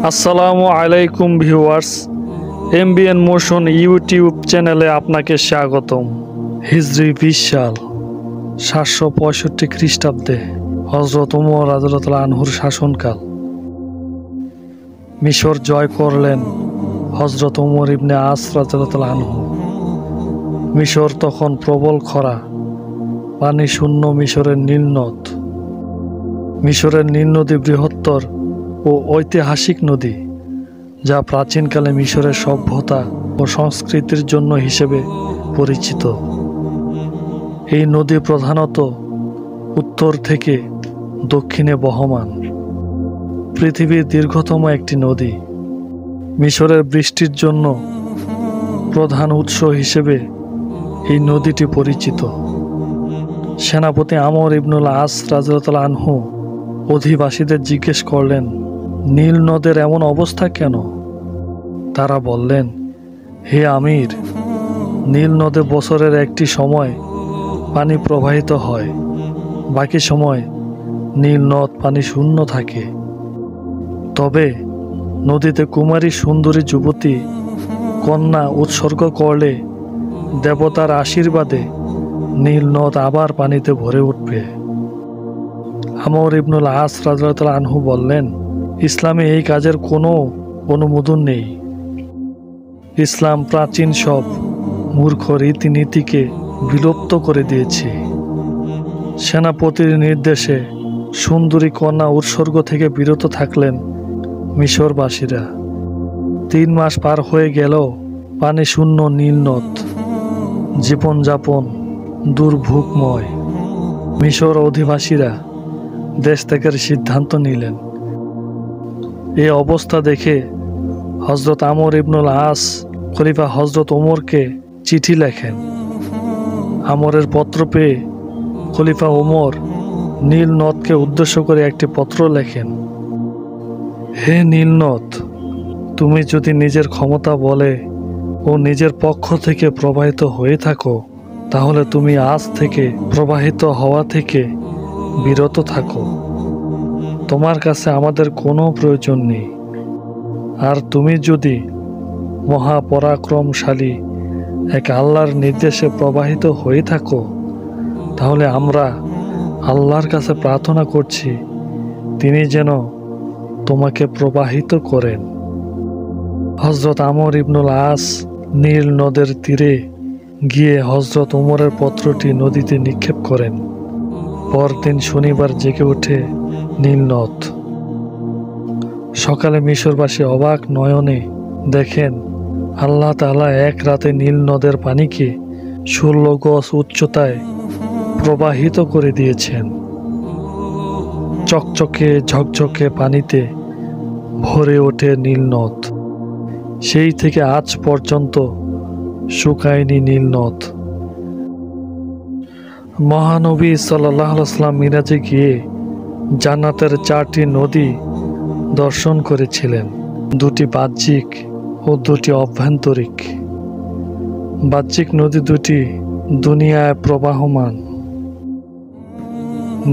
আসসালামু আলাইকুম viewers, MBN motion YouTube চ্যানেলে আপনাকে স্বাগতম। হিজরি 20 সাল 765 খ্রিস্টাব্দে হযরত ওমর রাদিয়াল্লাহু আনহুর শাসনকাল। মিশর জয় করলেন হযরত ওমর ইবনে আস রাদিয়াল্লাহু আনহু। মিশর তখন প্রবল খরা, পানি শূন্য মিশরের নীল নদ। মিশরের নীল নদী বৃহত্তর ও ঐতিহাসিক নদী, যা প্রাচীনকালে মিশরের সভ্যতা ও সংস্কৃতির জন্য হিসেবে পরিচিত। এই নদী প্রধানত উত্তর থেকে দক্ষিণে বহমান, পৃথিবীর দীর্ঘতম একটি নদী। মিশরের বৃষ্টির জন্য প্রধান উৎস হিসেবে এই নদীটি পরিচিত। সেনাপতি আমর ইবনুল আস রাদিয়াল্লাহু আনহু অধিবাসীদের জিজ্ঞেস করলেন, নীল নদের এমন অবস্থা কেন? তারা বললেন, হে আমির, নীল নদে বছরের একটি সময় পানি প্রবাহিত হয়, বাকি সময় নীল নদ পানি শূন্য থাকে। তবে নদীতে কুমারী সুন্দরী যুবতী কন্যা উৎসর্গ করলে দেবতার আশীর্বাদে নীল নদ আবার পানিতে ভরে উঠবে। আমর ইবনুল আস রাদিয়াল্লাহু আনহু বললেন, ইসলামে এই কাজের কোনো অনুমোদন নেই। ইসলাম প্রাচীন সব মূর্খ রীতিনীতিকে বিলুপ্ত করে দিয়েছে। সেনাপতির নির্দেশে সুন্দরী কন্যা উৎসর্গ থেকে বিরত থাকলেন মিশরবাসীরা। 3 মাস পার হয়ে গেল, পানি শূন্য নীল নদ। জীবনযাপন দুর্ভোগময়। মিশর অধিবাসীরা দেশ ত্যাগের সিদ্ধান্ত নিলেন। এই অবস্থা দেখে হযরত আমর ইবনুল আস খলিফা হযরত ওমরকে চিঠি লেখেন। আমরের পত্র পেয়ে খলিফা ওমর নীল নদকে উদ্দেশ্য করে একটি পত্র লেখেন। হে নীল নদ, তুমি যদি নিজের ক্ষমতা বলে ও নিজের পক্ষ থেকে প্রবাহিত হয়ে থাকো, তাহলে তুমি আজ থেকে প্রবাহিত হওয়া থেকে বিরত থাকো। তোমার কাছে আমাদের কোনো প্রয়োজন নেই। আর তুমি যদি মহাপরাক্রমশালী এক আল্লাহর নির্দেশে প্রবাহিত হয়ে থাকো, তাহলে আমরা আল্লাহর কাছে প্রার্থনা করছি তিনি যেন তোমাকে প্রবাহিত করেন। হযরত আমর ইবনুল আস নীল নদের তীরে গিয়ে হযরত ওমরের পত্রটি নদীতে নিক্ষেপ করেন। পরদিন শনিবার জেগে ওঠে নীল নদ। সকালে মিশরবাসী অবাক নয়নে দেখেন আল্লাহ তাআলা এক রাতে নীল নদের পানিকে 16 গজ উচ্চতায় প্রবাহিত করে দিয়েছেন। চকচকে ঝকঝকে পানিতে ভরে ওঠে নীল নদ। সেই থেকে আজ পর্যন্ত শুকায়নি নীল নদ। মহানবী সাল্লাল্লাহু আলাইহি ওয়াসাল্লাম মিরাজে গিয়ে জান্নাতের 4টি নদী দর্শন করেছিলেন, 2টি বাহ্যিক ও 2টি অভ্যন্তরিক। বাহ্যিক নদী 2টি দুনিয়ায় প্রবাহমান,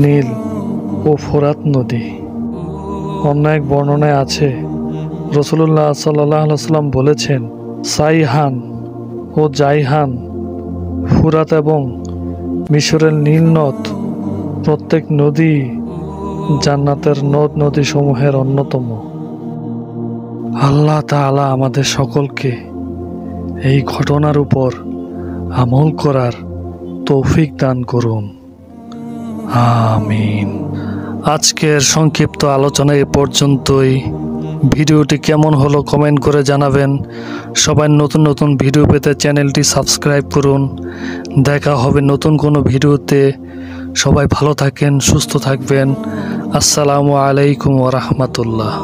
নীল ও ফোরাত নদী। অন্য এক বর্ণনায় আছে, রাসূলুল্লাহ সাল্লাল্লাহু আলাইহি ওয়াসাল্লাম বলেছেন, সাইহান ও জাইহান, ফুরাত এবং মিশরের নীল নদ প্রত্যেক নদী জান্নাতের নদ নদী সমূহের অন্যতম। আল্লাহ তাআলা আমাদের সকলকে এই ঘটনার উপর আমল করার তৌফিক দান করুন, আমিন। আজকের সংক্ষিপ্ত আলোচনা এ পর্যন্তই। ভিডিওটি কেমন হলো কমেন্ট করে জানাবেন। সবাই নতুন নতুন ভিডিও পেতে চ্যানেলটি সাবস্ক্রাইব করুন। দেখা হবে নতুন কোনো ভিডিওতে। সবাই ভালো থাকেন, সুস্থ থাকবেন। আসসালামু আলাইকুম ওয়া রাহমাতুল্লাহ।